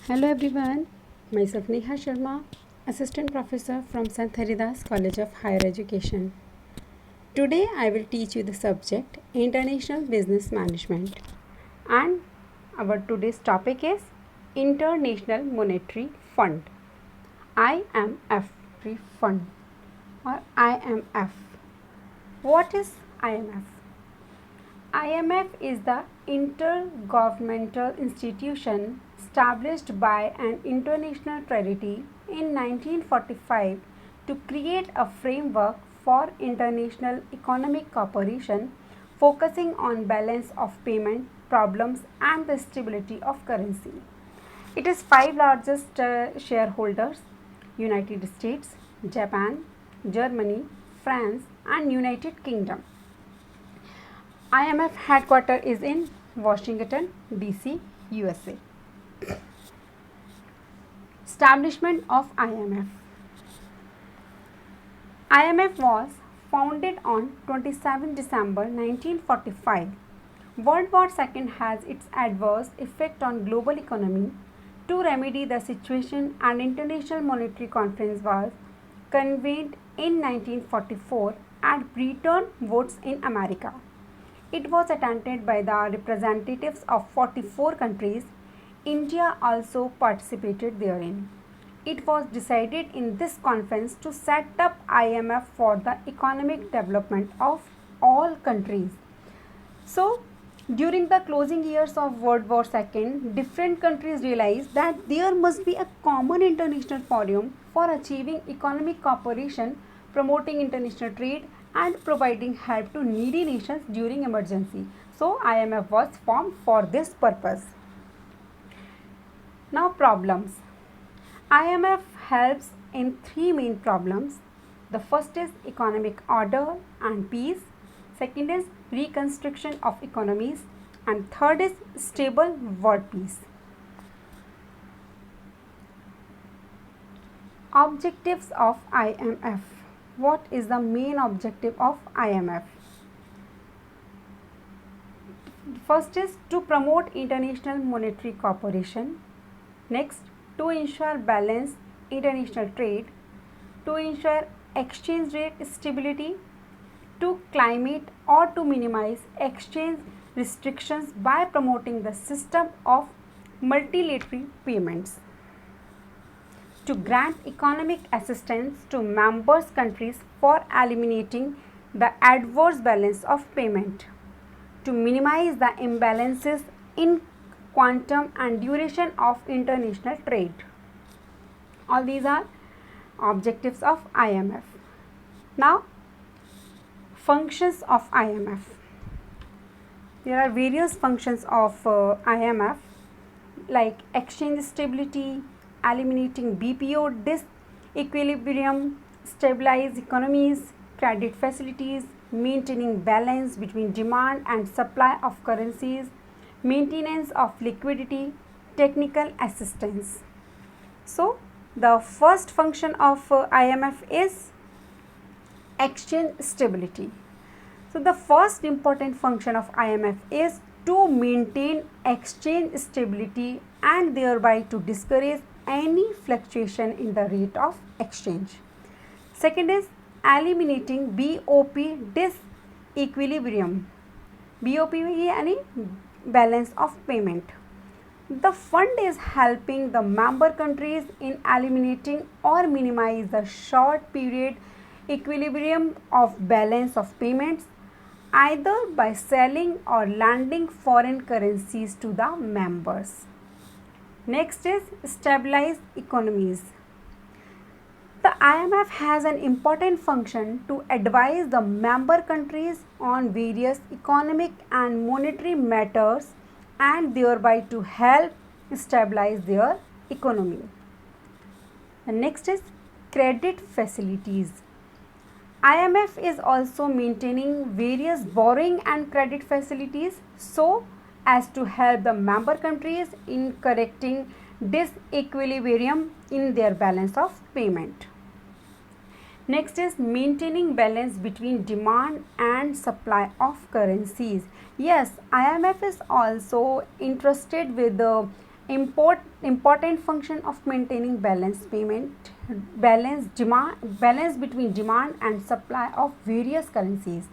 Hello everyone, myself Neha Sharma, Assistant Professor from Sant Haridas College of Higher Education. Today I will teach you the subject International Business Management, and our today's topic is International Monetary Fund, IMF fund or IMF. What is IMF? IMF is the intergovernmental institution established by an international treaty in 1945 to create a framework for international economic cooperation focusing on balance of payment problems and the stability of currency. It is five largest shareholders: United States, Japan, Germany, France and United Kingdom. IMF headquarters is in Washington, D.C., USA. Establishment of IMF. IMF was founded on 27 December 1945. World War II has its adverse effect on global economy. To remedy the situation, an international monetary conference was convened in 1944 at Bretton Woods in America. It was attended by the representatives of 44 countries. India also participated therein. It was decided in this conference to set up IMF for the economic development of all countries. So, during the closing years of World War II, different countries realized that there must be a common international forum for achieving economic cooperation, promoting international trade, and providing help to needy nations during emergency. So, IMF was formed for this purpose. Now, problems. IMF helps in three main problems. The first is economic order and peace. Second is reconstruction of economies. And third is stable world peace. Objectives of IMF. What is the main objective of IMF? First is to promote international monetary cooperation. Next, to ensure balanced international trade. To ensure exchange rate stability. To climate or to minimize exchange restrictions by promoting the system of multilateral payments. To grant economic assistance to members countries for eliminating the adverse balance of payment. To minimize the imbalances in quantum and duration of international trade. All these are objectives of IMF. Now, functions of IMF. There are various functions of IMF like exchange stability, eliminating BPO disequilibrium, stabilize economies, credit facilities, maintaining balance between demand and supply of currencies, maintenance of liquidity, technical assistance. So, the first function of IMF is exchange stability. So, the first important function of IMF is to maintain exchange stability and thereby to discourage any fluctuation in the rate of exchange. Second is eliminating BOP disequilibrium. BOP यानी balance of payment. The fund is helping the member countries in eliminating or minimize the short period equilibrium of balance of payments either by selling or lending foreign currencies to the members. Next is stabilize economies. The IMF has an important function to advise the member countries on various economic and monetary matters and thereby to help stabilize their economy. The next is credit facilities. IMF is also maintaining various borrowing and credit facilities so as to help the member countries in correcting disequilibrium in their balance of payment. Next is maintaining balance between demand and supply of currencies. Yes, IMF is also interested with Important function of maintaining balance between demand and supply of various currencies.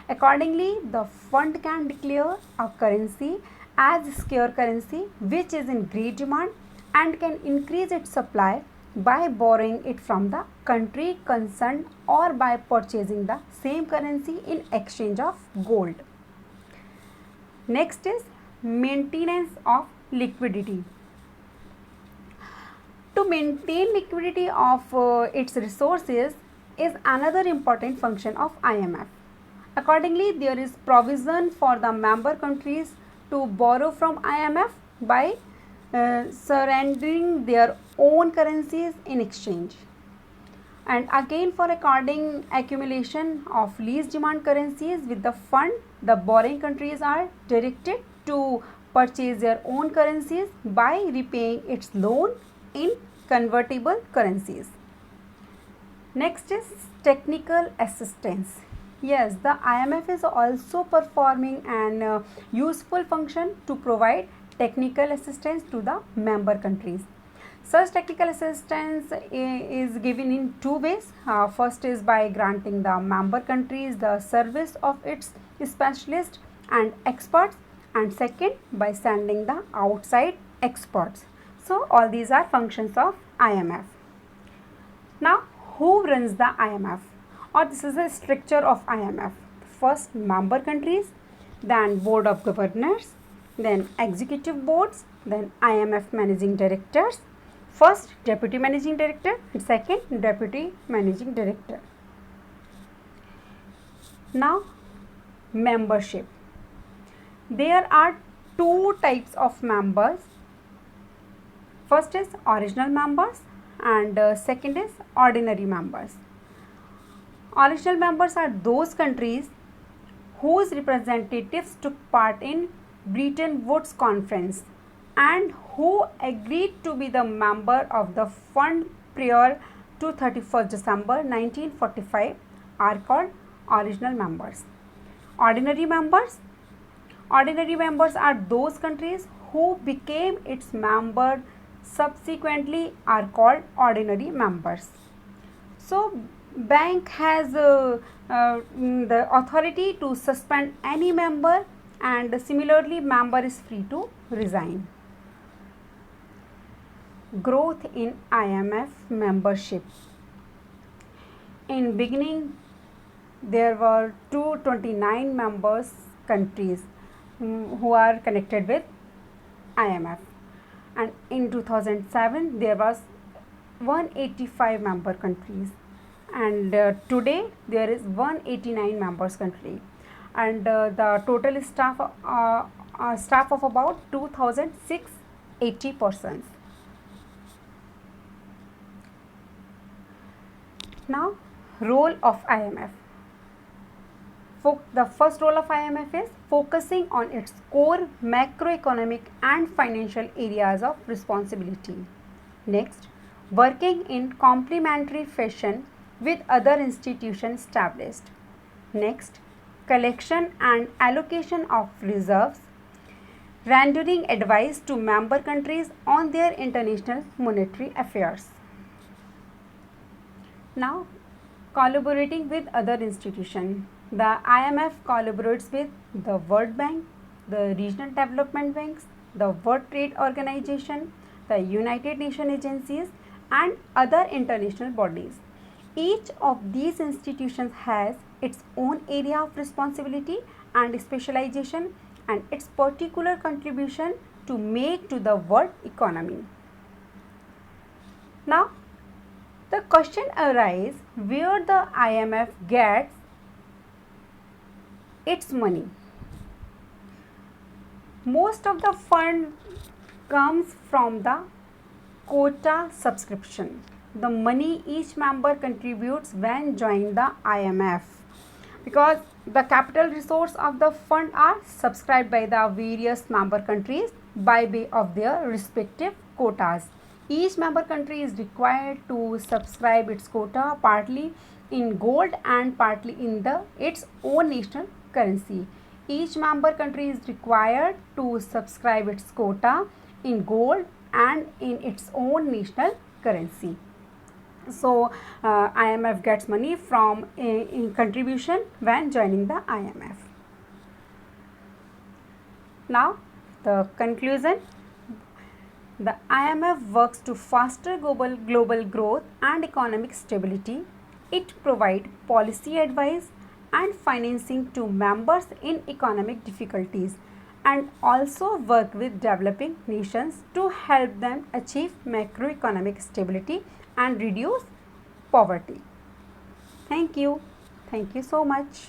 Accordingly, the fund can declare a currency as scarce currency which is in great demand and can increase its supply by borrowing it from the country concerned or by purchasing the same currency in exchange of gold. Next is maintenance of liquidity. To maintain liquidity of its resources is another important function of IMF. Accordingly, there is provision for the member countries to borrow from IMF by surrendering their own currencies in exchange. And again, for according accumulation of least demand currencies with the fund, the borrowing countries are directed to purchase their own currencies by repaying its loan in convertible currencies. Next is technical assistance. Yes, the IMF is also performing an useful function to provide technical assistance to the member countries. Such technical assistance is given in two ways. First is by granting the member countries the service of its specialists and experts, and second by sending the outside experts. So all these are functions of IMF. Now, who runs the IMF? Or this is a structure of IMF. First, member countries, then board of governors, then executive boards, then IMF managing directors. First, deputy managing director, and second, deputy managing director. Now, membership. There are two types of members. First is original members and second is ordinary members. Original members are those countries whose representatives took part in Bretton Woods Conference and who agreed to be the member of the fund prior to 31st December 1945 are called original members. Ordinary members are those countries who became its member subsequently are called ordinary members. So, bank has the authority to suspend any member, and similarly member is free to resign. Growth in IMF membership. In beginning, there were 229 members countries who are connected with IMF, and in 2007 there was 185 member countries, and today there is 189 members country, and the total staff of about 2680 persons. Now, role of IMF. The first role of IMF is focusing on its core macroeconomic and financial areas of responsibility. Next, working in complementary fashion with other institutions established. Next, collection and allocation of reserves, rendering advice to member countries on their international monetary affairs. Now, collaborating with other institutions. The IMF collaborates with the World Bank, the Regional Development Banks, the World Trade Organization, the United Nations agencies, and other international bodies. Each of these institutions has its own area of responsibility and specialization and its particular contribution to make to the world economy. Now, the question arises where the IMF gets its money. Most of the fund comes from the quota subscription, the money each member contributes when joining the IMF, because the capital resource of the fund are subscribed by the various member countries by way of their respective quotas. Each member country is required to subscribe its quota partly in gold and partly in its own national currency. Each member country is required to subscribe its quota in gold and in its own national currency. So IMF gets money from in contribution when joining the IMF. Now the conclusion. The IMF works to foster global growth and economic stability. It provides policy advice and financing to members in economic difficulties and also work with developing nations to help them achieve macroeconomic stability and reduce poverty. Thank you. Thank you so much.